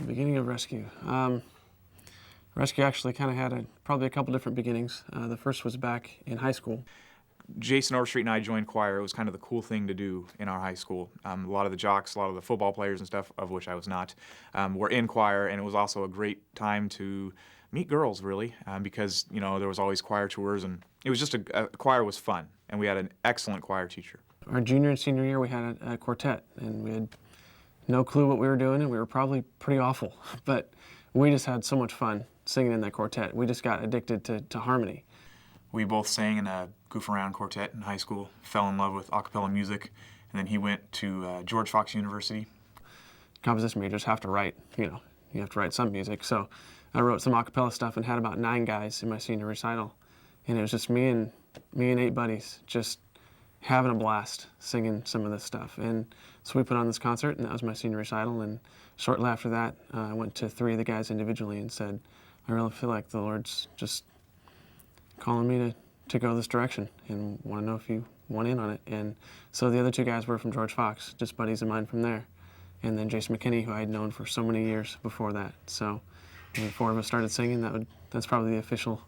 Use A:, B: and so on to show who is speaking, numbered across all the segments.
A: beginning of Rescue. Rescue actually kind of had probably a couple different beginnings. The first was back in high school.
B: Jason Overstreet and I joined choir. It was kind of the cool thing to do in our high school. A lot of the jocks, a lot of the football players and stuff, of which I was not, were in choir, and it was also a great time to meet girls, really, because, you know, there was always choir tours, and it was just choir was fun, and we had an excellent choir teacher.
A: Our junior and senior year, we had a quartet, and we had no clue what we were doing, and we were probably pretty awful, but we just had so much fun singing in that quartet. We just got addicted to harmony.
B: We both sang in a goof around quartet in high school, fell in love with a cappella music, and then he went to George Fox University.
A: Composition majors have to write, you have to write some music. So I wrote some a cappella stuff and had about 9 guys in my senior recital. And it was just me and 8 buddies just having a blast singing some of this stuff. And so we put on this concert, and that was my senior recital. And shortly after that, I went to 3 of the guys individually and said, I really feel like the Lord's just calling me to go this direction and want to know if you want in on it. And so the other 2 guys were from George Fox, just buddies of mine from there. And then Jason McKinney, who I had known for so many years before that. So when 4 of us started singing, that's probably the official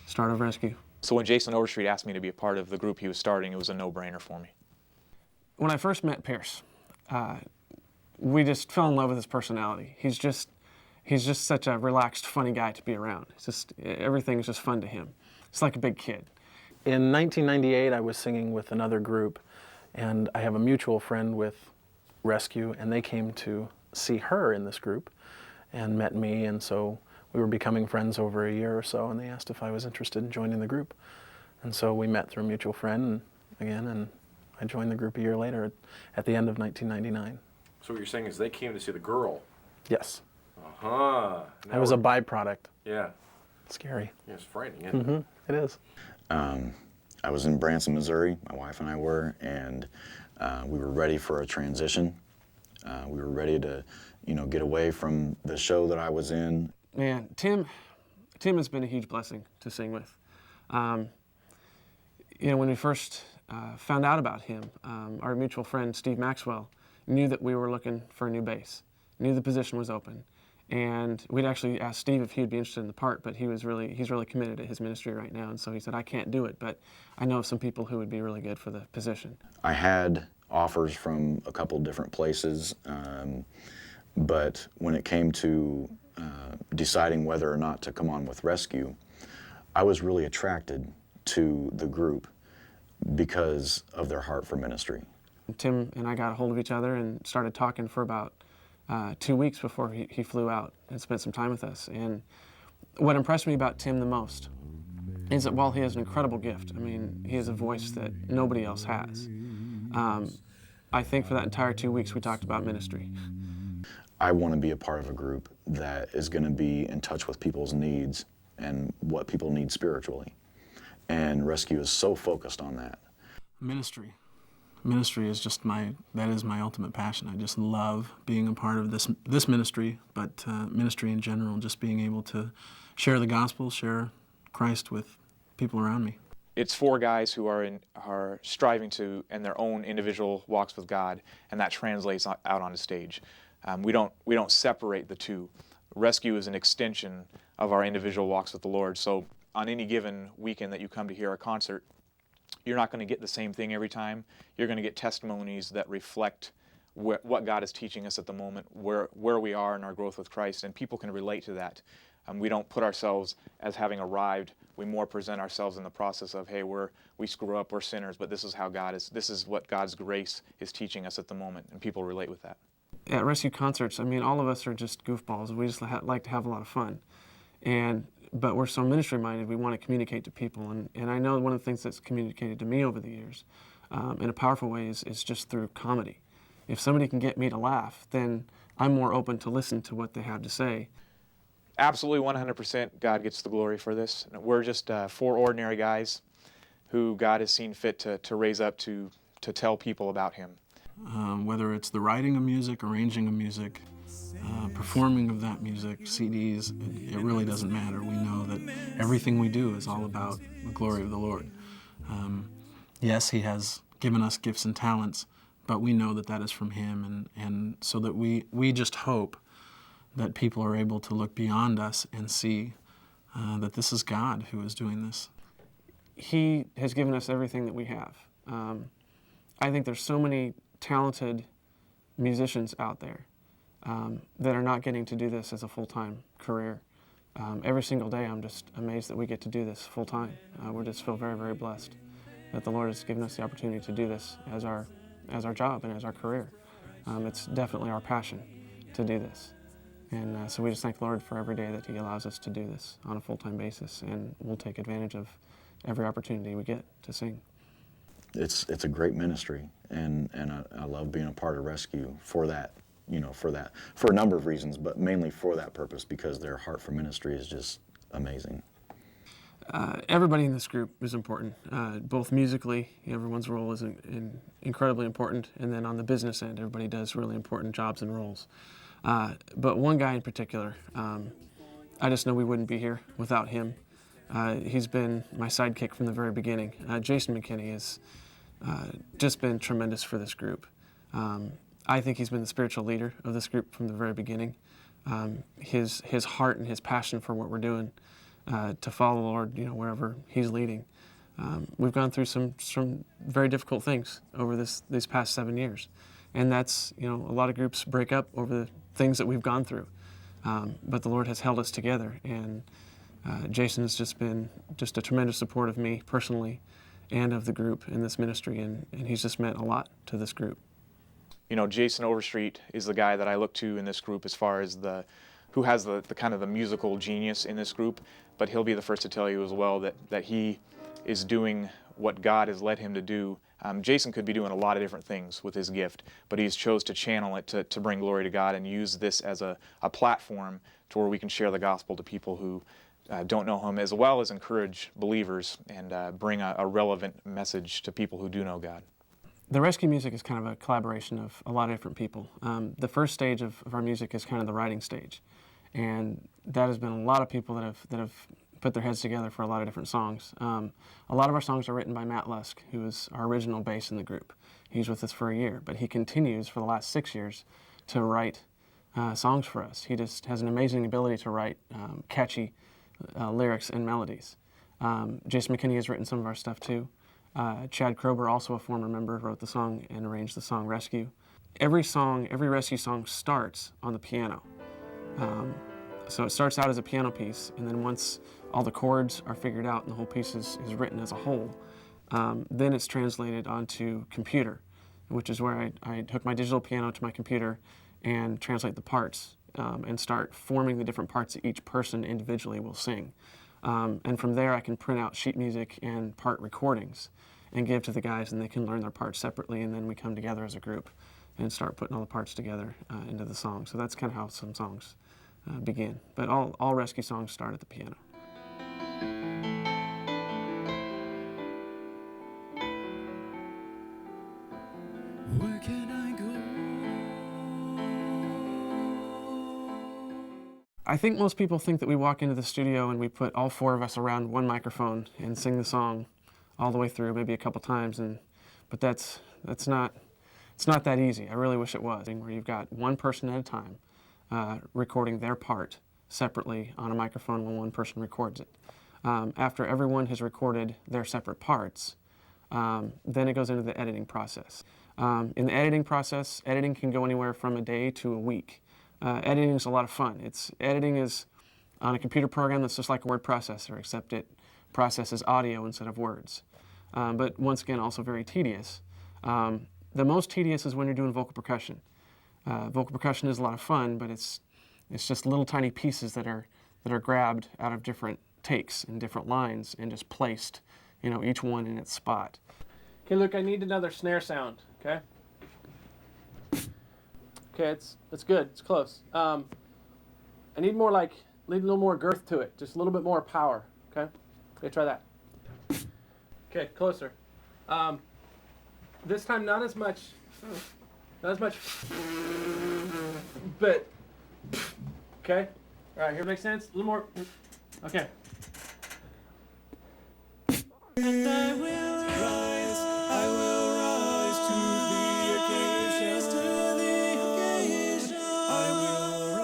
A: start of Rescue.
B: So when Jason Overstreet asked me to be a part of the group he was starting, it was a no-brainer for me.
A: When I first met Pierce, we just fell in love with his personality. He's just such a relaxed, funny guy to be around. Everything is just fun to him. It's like a big kid.
C: In 1998, I was singing with another group, and I have a mutual friend with Rescue, and they came to see her in this group and met me, and so we were becoming friends over a year or so, and they asked if I was interested in joining the group. And so we met through a mutual friend again, and I joined the group a year later at the end of 1999.
D: So what you're saying is they came to see the girl?
C: Yes.
D: Uh-huh.
C: I was a byproduct.
D: Yeah.
C: Scary.
D: Yeah, it's frightening, isn't it?
C: It is.
E: I was in Branson, Missouri, my wife and I were, and we were ready for a transition. We were ready to, get away from the show that I was in.
A: Man, Tim has been a huge blessing to sing with. When we first found out about him, our mutual friend, Steve Maxwell, knew that we were looking for a new bass, knew the position was open. And we'd actually asked Steve if he'd be interested in the part, but he's really committed to his ministry right now, and so he said, I can't do it, but I know some people who would be really good for the position.
E: I had offers from a couple different places, but when it came to deciding whether or not to come on with Rescue, I was really attracted to the group because of their heart for ministry.
A: Tim and I got a hold of each other and started talking for about 2 weeks before he flew out and spent some time with us. And what impressed me about Tim the most is that while he has an incredible gift, he has a voice that nobody else has. I think for that entire 2 weeks we talked about ministry.
E: I want to be a part of a group that is going to be in touch with people's needs and what people need spiritually. And Rescue is so focused on that.
C: Ministry. Ministry is that is my ultimate passion. I just love being a part of this ministry, but ministry in general, just being able to share the gospel, share Christ with people around me.
B: It's 4 guys who are striving to in their own individual walks with God, and that translates out on the stage. We don't separate the two. Rescue is an extension of our individual walks with the Lord. So on any given weekend that you come to hear a concert, you're not going to get the same thing every time. You're going to get testimonies that reflect what God is teaching us at the moment, where we are in our growth with Christ, and people can relate to that. We don't put ourselves as having arrived. We more present ourselves in the process of, hey, we screw up, we're sinners, but this is how this is what God's grace is teaching us at the moment, and people relate with that.
A: At Rescue concerts, all of us are just goofballs. We just like to have a lot of fun. But we're so ministry-minded, we want to communicate to people. And I know one of the things that's communicated to me over the years in a powerful way is just through comedy. If somebody can get me to laugh, then I'm more open to listen to what they have to say.
B: Absolutely 100% God gets the glory for this. We're just 4 ordinary guys who God has seen fit to raise up to tell people about Him.
C: Whether it's the writing of music, arranging of music, performing of that music, CDs, it really doesn't matter. We know that everything we do is all about the glory of the Lord. Yes, He has given us gifts and talents, but we know that that is from Him, and so that we just hope that people are able to look beyond us and see that this is God who is doing this.
A: He has given us everything that we have. I think there's so many talented musicians out there that are not getting to do this as a full-time career. Every single day I'm just amazed that we get to do this full-time. We just feel very, very blessed that the Lord has given us the opportunity to do this as our job and as our career. It's definitely our passion to do this. And so we just thank the Lord for every day that He allows us to do this on a full-time basis, and we'll take advantage of every opportunity we get to sing.
E: It's a great ministry, and I love being a part of Rescue for that, for a number of reasons, but mainly for that purpose, because their heart for ministry is just amazing.
A: Everybody in this group is important, both musically. Everyone's role is incredibly important, and then on the business end, everybody does really important jobs and roles. But one guy in particular, I just know we wouldn't be here without him. He's been my sidekick from the very beginning. Jason McKinney has just been tremendous for this group. I think he's been the spiritual leader of this group from the very beginning. His heart and his passion for what we're doing, to follow the Lord, wherever He's leading. We've gone through some very difficult things over these past 7 years, and that's a lot of groups break up over the things that we've gone through. But the Lord has held us together, and Jason's just been a tremendous support of me personally and of the group in this ministry, and he's just meant a lot to this group.
B: Jason Overstreet is the guy that I look to in this group as far as who has the kind of the musical genius in this group, but he'll be the first to tell you as well that he is doing what God has led him to do. Jason could be doing a lot of different things with his gift, but he's chose to channel it to bring glory to God and use this as a platform to where we can share the gospel to people who don't know Him, as well as encourage believers and bring a relevant message to people who do know God.
A: The Rescue music is kind of a collaboration of a lot of different people. The first stage of our music is kind of the writing stage, and that has been a lot of people that have put their heads together for a lot of different songs. A lot of our songs are written by Matt Lusk, who is our original bass in the group. He's with us for a year, but he continues for the last 6 years to write songs for us. He just has an amazing ability to write catchy lyrics and melodies. Jason McKinney has written some of our stuff too. Chad Krober, also a former member, wrote the song and arranged the song Rescue. Every Rescue song starts on the piano. So it starts out as a piano piece, and then once all the chords are figured out and the whole piece is written as a whole, then it's translated onto computer, which is where I hook my digital piano to my computer and translate the parts and start forming the different parts that each person individually will sing. And from there I can print out sheet music and part recordings and give to the guys, and they can learn their parts separately, and then we come together as a group and start putting all the parts together into the song. So that's kind of how some songs begin. But all Rescue songs start at the piano.
F: Where can I go?
A: I think most people think that we walk into the studio and we put all 4 of us around one microphone and sing the song all the way through, maybe a couple times, but it's not that easy. I really wish it was, where you've got one person at a time recording their part separately on a microphone when one person records it. After everyone has recorded their separate parts, then it goes into the editing process. In the editing process, editing can go anywhere from a day to a week. Editing is a lot of fun. Editing is on a computer program that's just like a word processor, except it processes audio instead of words. But once again, also very tedious. The most tedious is when you're doing vocal percussion. Vocal percussion is a lot of fun, but it's just little tiny pieces that are grabbed out of different takes and different lines and just placed, each one in its spot. Okay, Luke, I need another snare sound. Okay. Okay, it's good. It's close. I need more a little more girth to it, just a little bit more power. Okay. Okay, try that. Okay, closer. This time not as much, but okay. All right, here makes sense. A little more. Okay.
F: And I will rise to the occasion. I will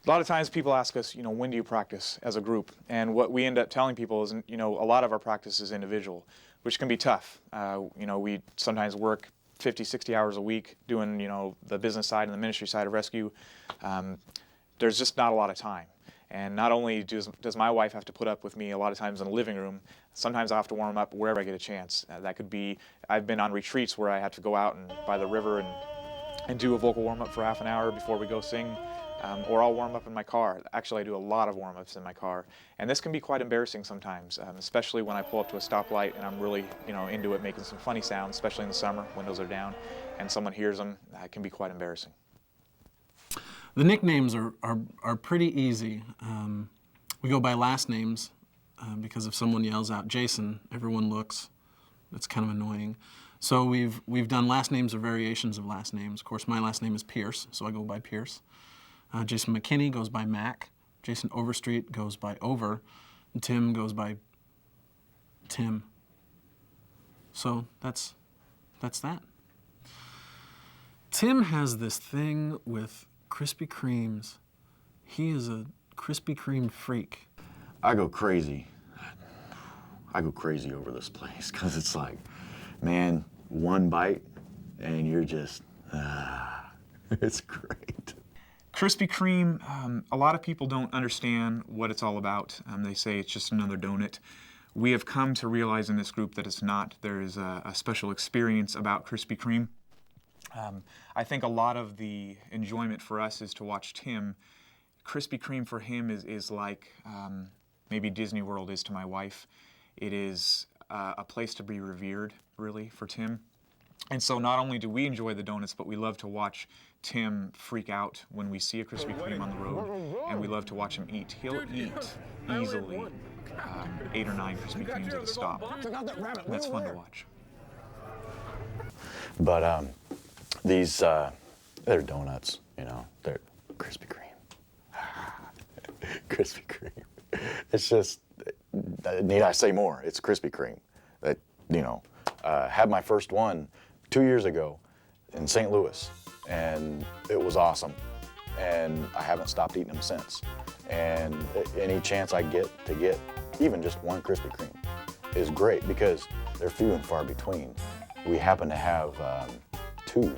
B: A lot of times people ask us, when do you practice as a group? And what we end up telling people is, a lot of our practice is individual, which can be tough. We sometimes work 50, 60 hours a week doing, the business side and the ministry side of rescue. There's just not a lot of time. And not only does my wife have to put up with me a lot of times in the living room, sometimes I have to warm up wherever I get a chance. That could be, I've been on retreats where I had to go out and by the river and do a vocal warm-up for half an hour before we go sing. Or I'll warm up in my car. Actually, I do a lot of warm-ups in my car. And this can be quite embarrassing sometimes, especially when I pull up to a stoplight and I'm really, into it, making some funny sounds, especially in the summer, windows are down, and someone hears them. It can be quite embarrassing.
C: The nicknames are pretty easy. We go by last names because if someone yells out Jason, everyone looks. It's kind of annoying. So we've done last names or variations of last names. Of course, my last name is Pierce, so I go by Pierce. Jason McKinney goes by Mac. Jason Overstreet goes by Over. And Tim goes by Tim. So that's that. Tim has this thing with Krispy Kremes. He is a Krispy Kreme freak.
E: I go crazy. I go crazy over this place because it's like, man, one bite and you're just, it's great.
B: Krispy Kreme, a lot of people don't understand what it's all about. They say it's just another donut. We have come to realize in this group that it's not. There is a special experience about Krispy Kreme. I think a lot of the enjoyment for us is to watch Tim. Krispy Kreme for him is like maybe Disney World is to my wife. It is a place to be revered, really, for Tim. And so not only do we enjoy the donuts, but we love to watch Tim freak out when we see a Krispy Kreme on the road, and we love to watch him eat. He'll eat easily 8 or 9 Krispy Kremes at a stop. That's fun to watch.
E: But these, they're donuts, they're Krispy Kreme. Krispy Kreme. It's just, need I say more? It's Krispy Kreme. That, had my first one 2 years ago in St. Louis, and it was awesome. And I haven't stopped eating them since. And any chance I get to get even just one Krispy Kreme is great because they're few and far between. We happen to have two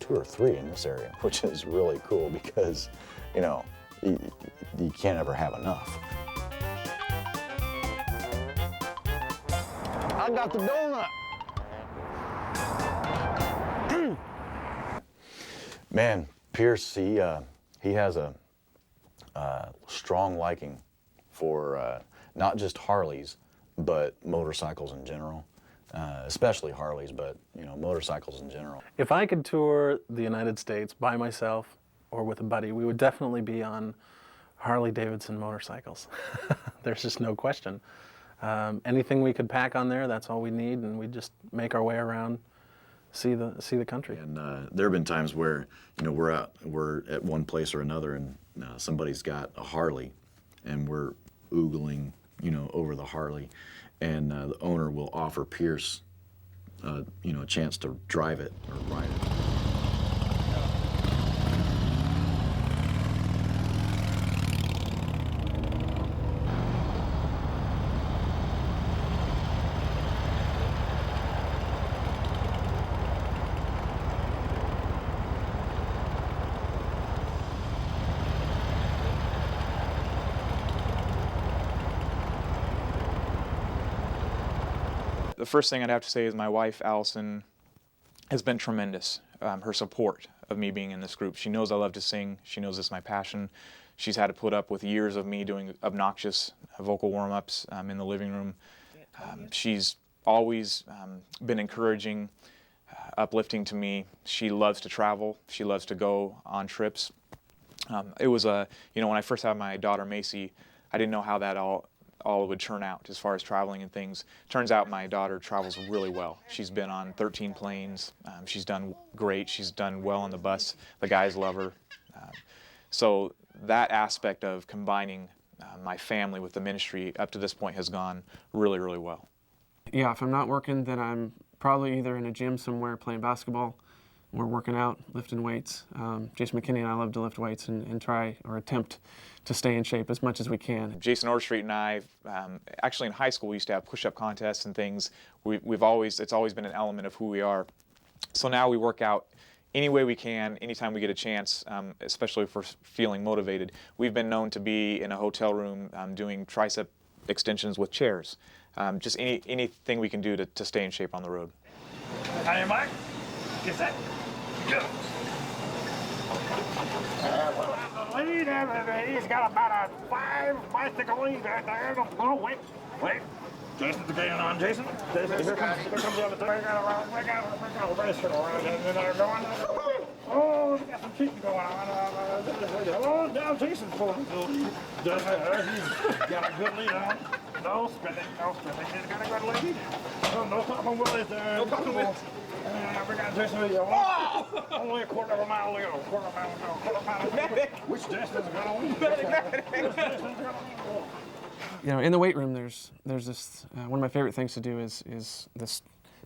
E: or three in this area, which is really cool because, you can't ever have enough. I got the donut. Man, Pierce, he has a strong liking for not just Harleys, but motorcycles in general. Especially Harleys, but motorcycles in general.
C: If I could tour the United States by myself or with a buddy, we would definitely be on Harley-Davidson motorcycles. There's just no question. Anything we could pack on there, that's all we need, and we just make our way around, see the country.
E: And there have been times where we're at one place or another, and somebody's got a Harley, and we're oogling over the Harley, and the owner will offer Pierce a chance to drive it or ride it.
B: The first thing I'd have to say is my wife, Allison, has been tremendous. Her support of me being in this group. She knows I love to sing. She knows it's my passion. She's had to put up with years of me doing obnoxious vocal warm-ups in the living room. She's always been encouraging, uplifting to me. She loves to travel. She loves to go on trips. It was when I first had my daughter Macy, I didn't know how that all would turn out as far as traveling and things. Turns out my daughter travels really well. She's been on 13 planes. She's done great. She's done well on the bus. The guys love her. So that aspect of combining my family with the ministry up to this point has gone really, really well.
A: Yeah, if I'm not working, then I'm probably either in a gym somewhere playing basketball, we're working out, lifting weights. Jason McKinney and I love to lift weights and try or attempt to stay in shape as much as we can.
B: Jason Overstreet and I, actually in high school, we used to have push-up contests and things. It's always been an element of who we are. So now we work out any way we can, anytime we get a chance, especially if we're feeling motivated. We've been known to be in a hotel room doing tricep extensions with chairs. Just anything we can do to stay in shape on the road.
G: Hey, Mike. Get set. Go. The lead, he's got about a 5 bicycle lead right there. Oh, wait. Jason's getting on, Jason. Jason, here comes the other thing. We got a bicycle right in there going. Oh, we got some cheating going on. Oh, now Jason's pulling the lead. He's got a good lead on. No spinning. He's got a good lead. Oh, no popping willies there. No popping willies. We got Jason only a quarter of a mile to go. Quarter of a mile to go. Which Jason's going to win?
A: You know, in the weight room, there's this. One of my favorite things to do is this.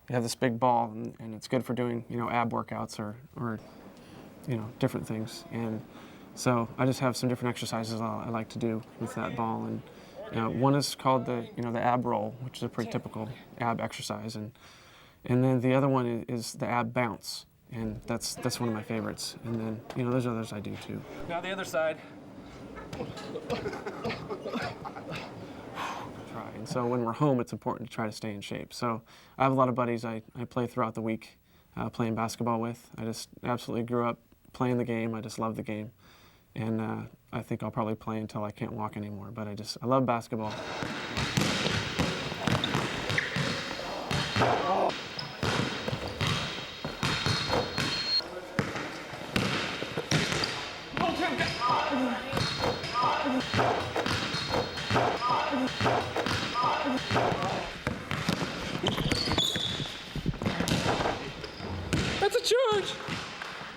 A: You have this big ball, and it's good for doing, you know, ab workouts or you know, different things. And so I just have some different exercises I like to do with that ball. And you know, one is called the ab roll, which is a pretty typical ab exercise, and then the other one is the ab bounce, and that's one of my favorites. And then, you know, there's others I do too.
D: Now the other side.
A: Try. And so when we're home, it's important to try to stay in shape. So I have a lot of buddies I play throughout the week playing basketball with. I just absolutely grew up playing the game. I just love the game. And I think I'll probably play until I can't walk anymore. But I love basketball.
D: That's a charge!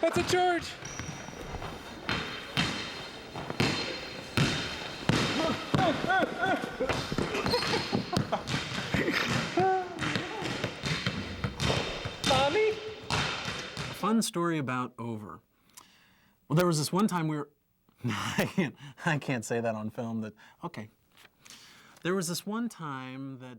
D: That's a charge! Mommy?
C: A fun story about over. Well, there was this one time we were. I can't say that on film. Okay. There was this one time that